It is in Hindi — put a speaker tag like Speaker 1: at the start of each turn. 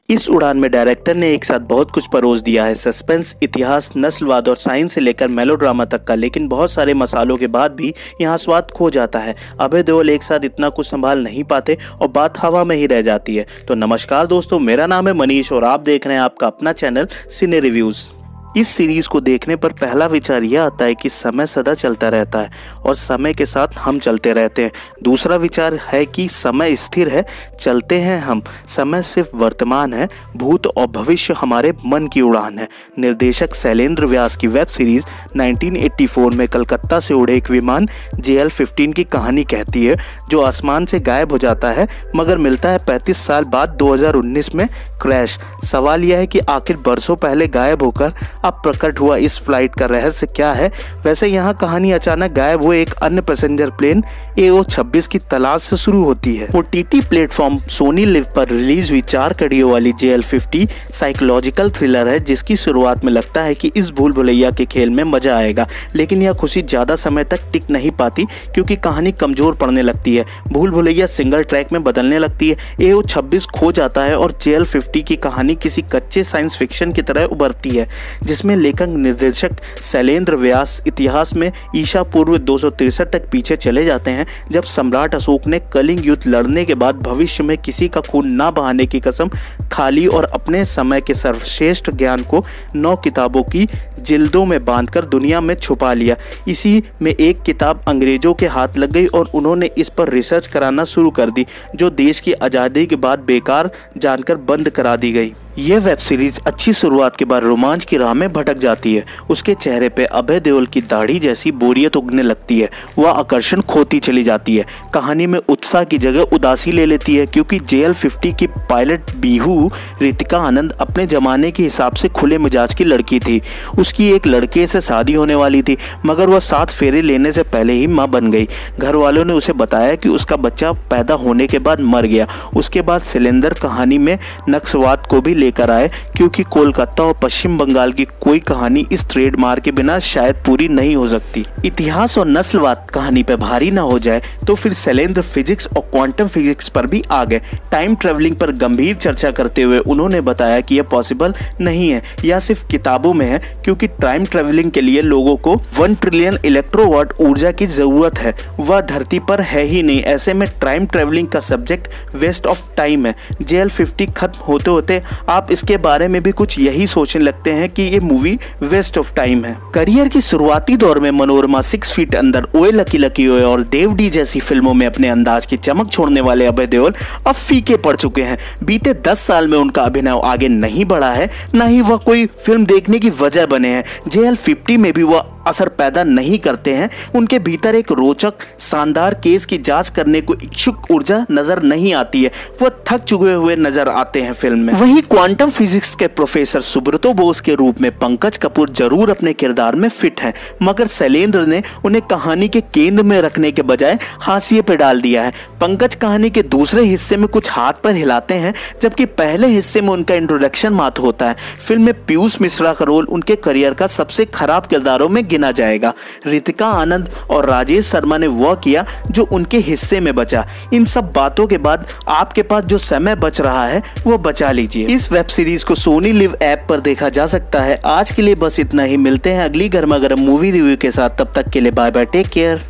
Speaker 1: इस उड़ान में डायरेक्टर ने एक साथ बहुत कुछ परोस दिया है, सस्पेंस, इतिहास, नस्लवाद और साइंस से लेकर मेलोड्रामा तक का। लेकिन बहुत सारे मसालों के बाद भी यहाँ स्वाद खो जाता है। अभय देओल एक साथ इतना कुछ संभाल नहीं पाते और बात हवा में ही रह जाती है। तो नमस्कार दोस्तों, मेरा नाम है मनीष और आप देख रहे हैं आपका अपना चैनल सिने रिव्यूज। इस सीरीज को देखने पर पहला विचार यह आता है कि समय सदा चलता रहता है और समय के साथ हम चलते रहते हैं। दूसरा विचार है कि समय स्थिर है, चलते हैं हम। समय सिर्फ वर्तमान है, भूत और भविष्य हमारे मन की उड़ान है। निर्देशक शैलेंद्र व्यास की वेब सीरीज 1984 में कलकत्ता से उड़े एक विमान JL-15 की कहानी कहती है, जो आसमान से गायब हो जाता है मगर मिलता है 35 साल बाद 2019 में क्रैश। सवाल यह है कि आखिर बरसों पहले गायब होकर अब प्रकट हुआ इस फ्लाइट का रहस्य क्या है। वैसे यहाँ कहानी अचानक गायब हुए एक अन्य पैसेंजर प्लेन AO-26 की तलाश से शुरू होती है। OTT प्लेटफॉर्म सोनी लिव पर रिलीज हुई 4 कड़ियों वाली JL-50 साइकोलॉजिकल थ्रिलर है, जिसकी शुरुआत में लगता है कि इस भूल भुलैया के खेल में मजा आएगा, लेकिन यह खुशी ज्यादा समय तक टिक नहीं पाती क्योंकि कहानी कमजोर पड़ने लगती है। भूल भुलैया सिंगल ट्रैक में बदलने लगती है, AO-26 खो जाता है और JL-50 की कहानी किसी कच्चे साइंस फिक्शन की तरह उभरती है, जिसमें लेखक निर्देशक शैलेंद्र व्यास इतिहास में ईसा पूर्व 263 तक पीछे चले जाते हैं, जब सम्राट अशोक ने कलिंग युद्ध लड़ने के बाद भविष्य में किसी का खून ना बहाने की कसम खा ली और अपने समय के सर्वश्रेष्ठ ज्ञान को 9 किताबों की जिल्दों में बांधकर दुनिया में छुपा लिया। इसी में एक किताब अंग्रेजों के हाथ लग गई और उन्होंने इस पर रिसर्च कराना शुरू कर दी, जो देश की आज़ादी के बाद बेकार जानकर बंद करा दी गई। यह वेब सीरीज अच्छी शुरुआत के बाद रोमांच की राह में भटक जाती है। उसके चेहरे पे अभय देओल की दाढ़ी जैसी बोरियत उगने लगती है, वह आकर्षण खोती चली जाती है। कहानी में उत्साह की जगह उदासी ले लेती है, क्योंकि JL-50 की पायलट बीहू रितिका आनंद अपने जमाने के हिसाब से खुले मिजाज की लड़की थी। उसकी एक लड़के से शादी होने वाली थी, मगर वह 7 फेरे लेने से पहले ही माँ बन गई। घर वालों ने उसे बताया कि उसका बच्चा पैदा होने के बाद मर गया। उसके बाद शैलेंद्र कहानी में नक्सलवाद को भी लेकर आए, क्योंकि कोलकाता और पश्चिम बंगाल की कोई कहानी इस ट्रेडमार्क के बिना शायद पूरी नहीं हो सकती। इतिहास और नस्लवाद कहानी पे भारी ना हो जाए तो फिर शैलेंद्र फिजिक्स और क्वांटम फिजिक्स पर भी आ गए। टाइम ट्रेवलिंग पर गंभीर चर्चा करते हुए उन्होंने बताया कि यह पॉसिबल नहीं है या सिर्फ किताबों में है, क्योंकि टाइम ट्रेवलिंग के लिए लोगों को 1 ट्रिलियन इलेक्ट्रोवाट ऊर्जा की जरूरत है, वह धरती पर है ही नहीं। ऐसे में टाइम ट्रेवलिंग का सब्जेक्ट वेस्ट ऑफ टाइम है। JL-50 खत्म होते होते आप इसके बारे में भी कुछ यही सोचने लगते हैं कि ये मूवी वेस्ट ऑफ टाइम है। करियर की शुरुआती दौर में मनोरमा, 6 फीट अंदर, ओए लकी लकी ओए और देवडी जैसी फिल्मों में अपने अंदाज की चमक छोड़ने वाले अभय देओल अब फीके पड़ चुके हैं। बीते 10 साल में उनका अभिनय आगे नहीं बढ़ा है, न ही वह कोई फिल्म देखने की वजह बने हैं। JL-50 में भी वह असर पैदा नहीं करते हैं। उनके भीतर एक रोचक शानदार केस की जांच करने को इच्छुक ऊर्जा नजर नहीं आती है, वह थक चुके हुए नजर आते हैं फिल्म में। वहीं क्वांटम फिजिक्स के प्रोफेसर सुब्रतो बोस के रूप में पंकज कपूर जरूर अपने किरदार में फिट हैं, मगर शैलेंद्र ने उन्हें कहानी के केंद्र में रखने के बजाय हाशिए पे डाल दिया है। पंकज कहानी के दूसरे हिस्से में कुछ हाथ पर हिलाते हैं, जबकि पहले हिस्से में उनका इंट्रोडक्शन मात्र होता है। फिल्म में पीयूष मिश्रा का रोल उनके करियर का सबसे खराब किरदारों में गिना जाएगा। रितिका आनंद और राजेश शर्मा ने वह किया जो उनके हिस्से में बचा। इन सब बातों के बाद आपके पास जो समय बच रहा है वो बचा लीजिए। इस वेब सीरीज को सोनी लिव ऐप पर देखा जा सकता है। आज के लिए बस इतना ही, मिलते हैं अगली गर्मा गर्म मूवी रिव्यू के साथ। तब तक के लिए बाय बाय, टेक केयर।